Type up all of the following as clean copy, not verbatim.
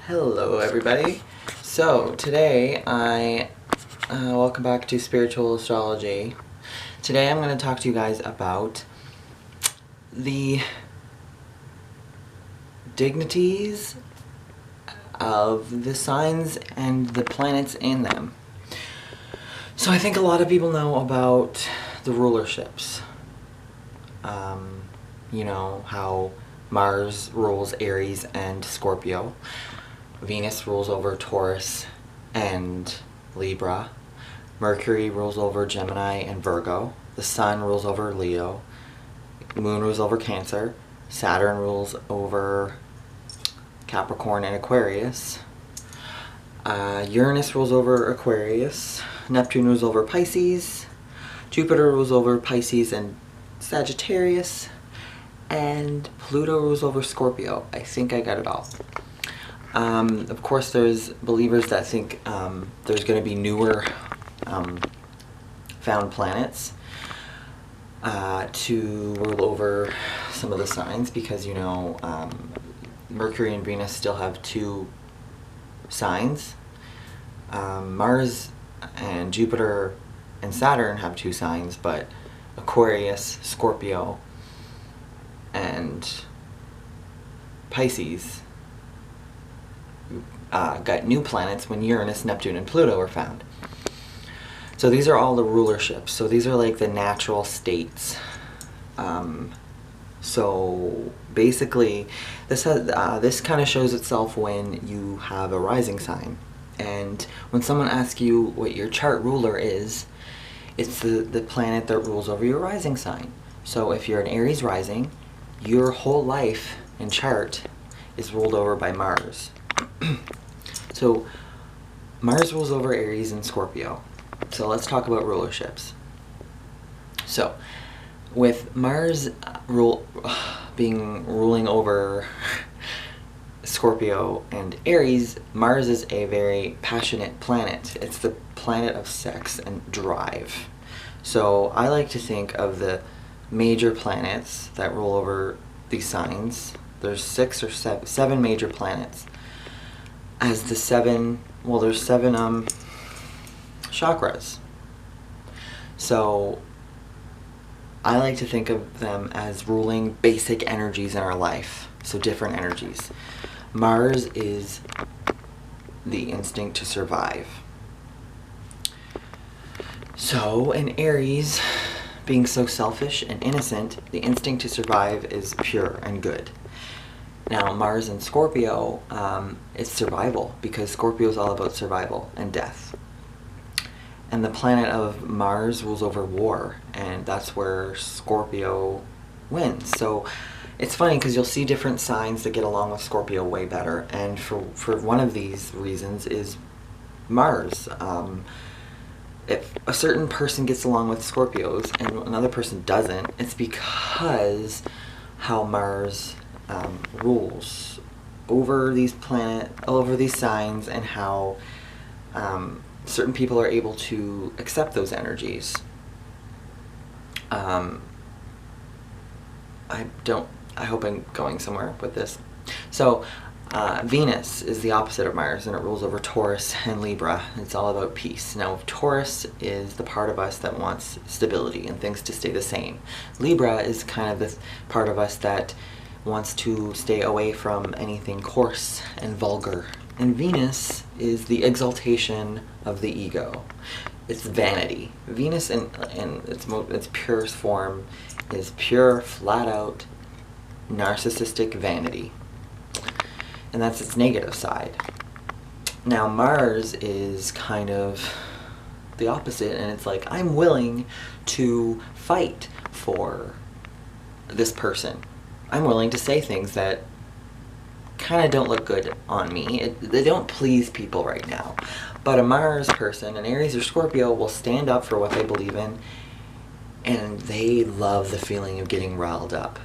Hello everybody. So today welcome back to Spiritual Astrology. Today I'm going to talk to you guys about the dignities of the signs and the planets in them. So I think a lot of people know about the rulerships. You know how Mars rules Aries and Scorpio. Venus rules over Taurus and Libra. Mercury rules over Gemini and Virgo. The Sun rules over Leo. Moon rules over Cancer. Saturn rules over Capricorn and Aquarius. Uranus rules over Aquarius. Neptune rules over Pisces. Jupiter rules over Pisces and Sagittarius. And Pluto rules over Scorpio. I think I got it all. Of course, there's believers that think there's going to be newer found planets to rule over some of the signs because, you know, Mercury and Venus still have two signs. Mars and Jupiter and Saturn have two signs, but Aquarius, Scorpio, and Pisces got new planets when Uranus, Neptune, and Pluto were found. So these are all the rulerships. So these are like the natural states. So basically, this kind of shows itself when you have a rising sign. And when someone asks you what your chart ruler is, it's the planet that rules over your rising sign. So if you're an Aries rising, your whole life and chart is ruled over by Mars. So Mars rules over Aries and Scorpio. So let's talk about rulerships. So with Mars ruling over Scorpio and Aries, Mars is a very passionate planet. It's the planet of sex and drive. So I like to think of the major planets that rule over these signs. There's seven major planets as the seven chakras. So I like to think of them as ruling basic energies in our life. So different energies. Mars is the instinct to survive. So in Aries, being so selfish and innocent, the instinct to survive is pure and good. Now Mars and Scorpio, it's survival, because Scorpio is all about survival and death. And the planet of Mars rules over war, and that's where Scorpio wins. So it's funny because you'll see different signs that get along with Scorpio way better, and for one of these reasons is Mars. If a certain person gets along with Scorpios and another person doesn't, it's because how Mars rules over these signs, and how certain people are able to accept those energies. I hope I'm going somewhere with this. So Venus is the opposite of Mars, and it rules over Taurus and Libra. It's all about peace. Now Taurus is the part of us that wants stability and things to stay the same. Libra is kind of the part of us that wants to stay away from anything coarse and vulgar. And Venus is the exaltation of the ego. It's vanity. Venus in its purest form is pure, flat-out, narcissistic vanity. And that's its negative side. Now Mars is kind of the opposite, and it's like, I'm willing to fight for this person. I'm willing to say things that kind of don't look good on me. They don't please people right now. But a Mars person, an Aries or Scorpio, will stand up for what they believe in, and they love the feeling of getting riled up,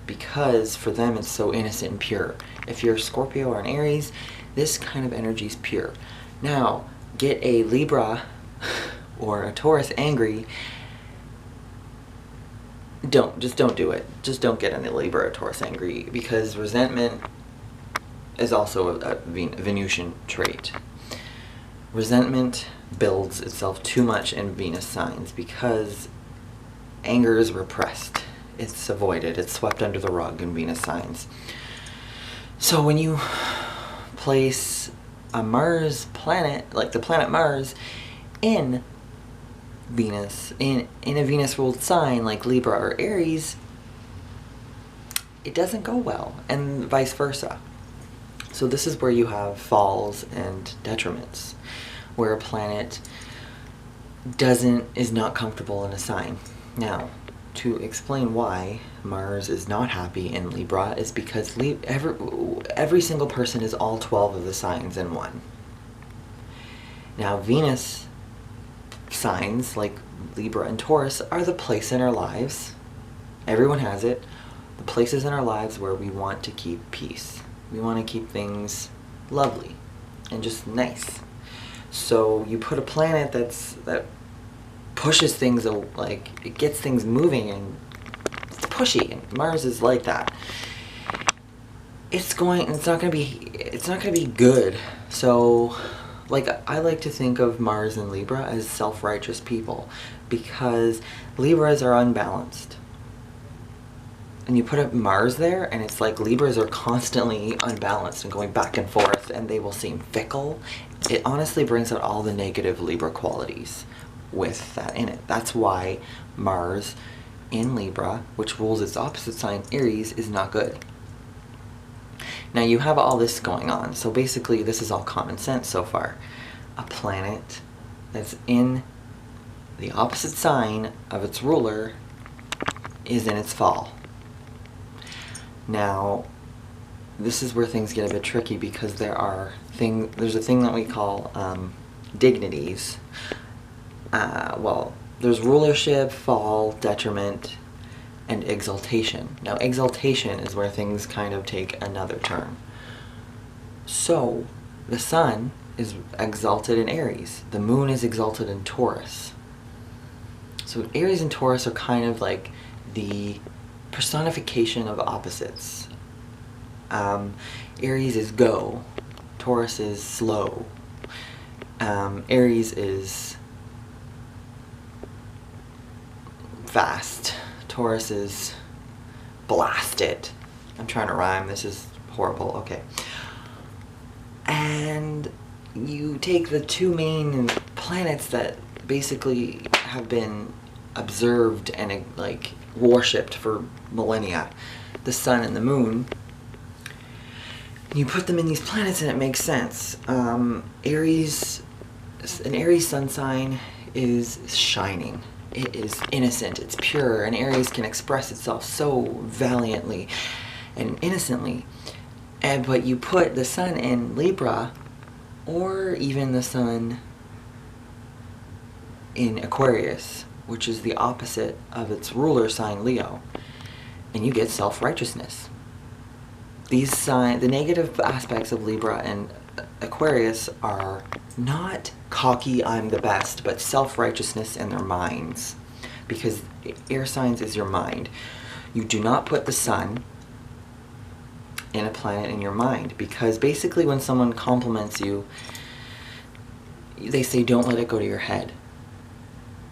because for them it's so innocent and pure. If you're a Scorpio or an Aries, this kind of energy is pure. Now, get a Libra or a Taurus angry, just don't do it. Just don't get any Libra or Taurus angry, because resentment is also a Venusian trait. Resentment builds itself too much in Venus signs because anger is repressed. It's avoided. It's swept under the rug in Venus signs. So when you place a Mars planet, like the planet Mars, in Venus, in a Venus-ruled sign like Libra or Aries, it doesn't go well, and vice versa. So this is where you have falls and detriments, where a planet is not comfortable in a sign. Now, to explain why Mars is not happy in Libra is because every single person is all 12 of the signs in one. Now, Venus signs like Libra and Taurus are the place in our lives. Everyone has it. The places in our lives where we want to keep peace. We want to keep things lovely and just nice. So you put a planet that pushes things, like it gets things moving and it's pushy, and Mars is like that. It's not gonna be good. So, like, I like to think of Mars and Libra as self-righteous people because Libras are unbalanced. And you put a Mars there and it's like Libras are constantly unbalanced and going back and forth, and they will seem fickle. It honestly brings out all the negative Libra qualities with that in it. That's why Mars in Libra, which rules its opposite sign Aries, is not good. Now you have all this going on, so basically this is all common sense so far. A planet that's in the opposite sign of its ruler is in its fall. Now, this is where things get a bit tricky because there's a thing that we call dignities. There's rulership, fall, detriment, and exaltation. Now, exaltation is where things kind of take another turn. So, the sun is exalted in Aries. The moon is exalted in Taurus. So, Aries and Taurus are kind of like the personification of opposites. Aries is go. Taurus is slow. Aries is fast. Taurus is blast it. I'm trying to rhyme. This is horrible. Okay. And you take the two main planets that basically have been observed and like worshipped for millennia, the sun and the moon. You put them in these planets and it makes sense. An Aries sun sign is shining. It is innocent, it's pure, and Aries can express itself so valiantly and innocently. But you put the sun in Libra, or even the sun in Aquarius, which is the opposite of its ruler sign Leo, and you get self-righteousness. The negative aspects of Libra and Aquarius are not cocky, I'm the best, but self-righteousness in their minds. Because air signs is your mind. You do not put the sun in a planet in your mind, because basically when someone compliments you, they say don't let it go to your head.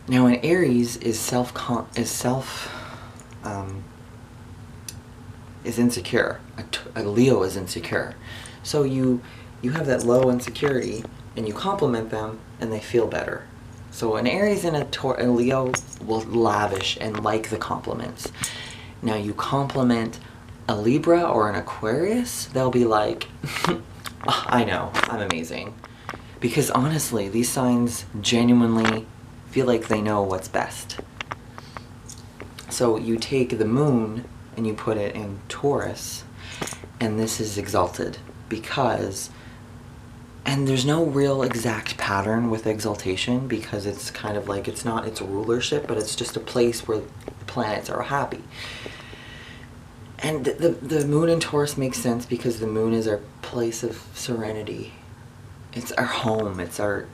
Now, an Aries is insecure. A Leo is insecure. So you have that low insecurity, and you compliment them, and they feel better. So an Aries and a Leo will lavish and like the compliments. Now you compliment a Libra or an Aquarius, they'll be like, oh, I know, I'm amazing. Because honestly, these signs genuinely feel like they know what's best. So you take the moon and you put it in Taurus, and this is exalted because, and there's no real exact pattern with exaltation, because it's kind of like, it's not its rulership, but it's just a place where planets are happy. And the moon in Taurus makes sense because the moon is our place of serenity. It's our home, it's our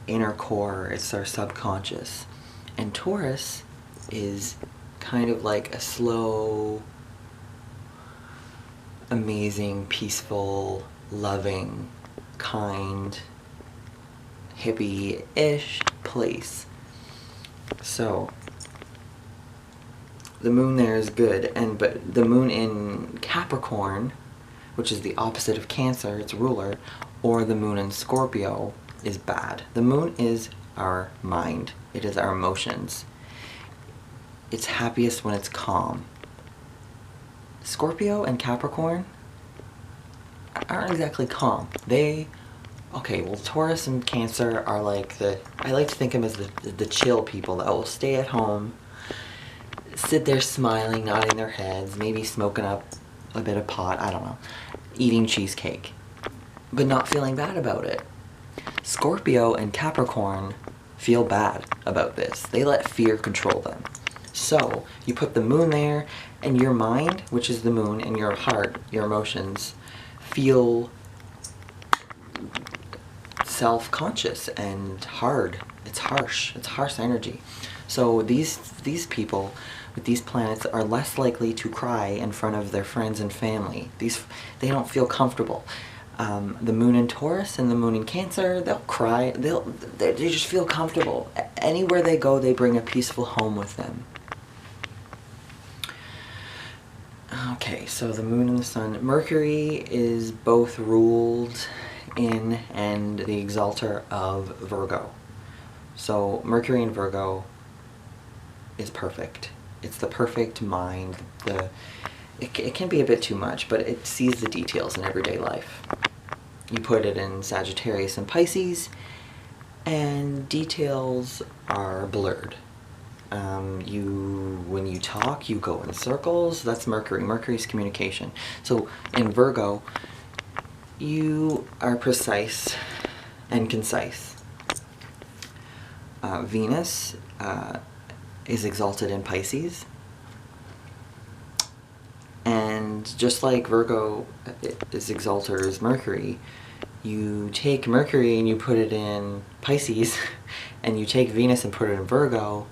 inner core, it's our subconscious. And Taurus is kind of like a slow, amazing, peaceful, loving, kind, hippie-ish place. So the moon there is good, but the moon in Capricorn, which is the opposite of Cancer, its ruler, or the moon in Scorpio is bad. The moon is our mind. It is our emotions. It's happiest when it's calm. Scorpio and Capricorn aren't exactly calm. Taurus and Cancer are like I like to think of them as the chill people that will stay at home, sit there smiling, nodding their heads, maybe smoking up a bit of pot, I don't know, eating cheesecake, but not feeling bad about it. Scorpio and Capricorn feel bad about this. They let fear control them. So you put the moon there, and your mind, which is the moon, and your heart, your emotions, feel self-conscious and hard. It's harsh. It's harsh energy. So these people with these planets are less likely to cry in front of their friends and family. They don't feel comfortable. The moon in Taurus and the moon in Cancer, they'll cry. They just feel comfortable. Anywhere they go, they bring a peaceful home with them. Okay, so the moon and the sun. Mercury is both ruled in and the exalter of Virgo. So Mercury in Virgo is perfect. It's the perfect mind. It can be a bit too much, but it sees the details in everyday life. You put it in Sagittarius and Pisces, and details are blurred. When you talk, you go in circles. That's Mercury. Mercury's communication. So in Virgo, you are precise and concise. Venus is exalted in Pisces. And just like Virgo is exalted as Mercury, you take Mercury and you put it in Pisces, and you take Venus and put it in Virgo,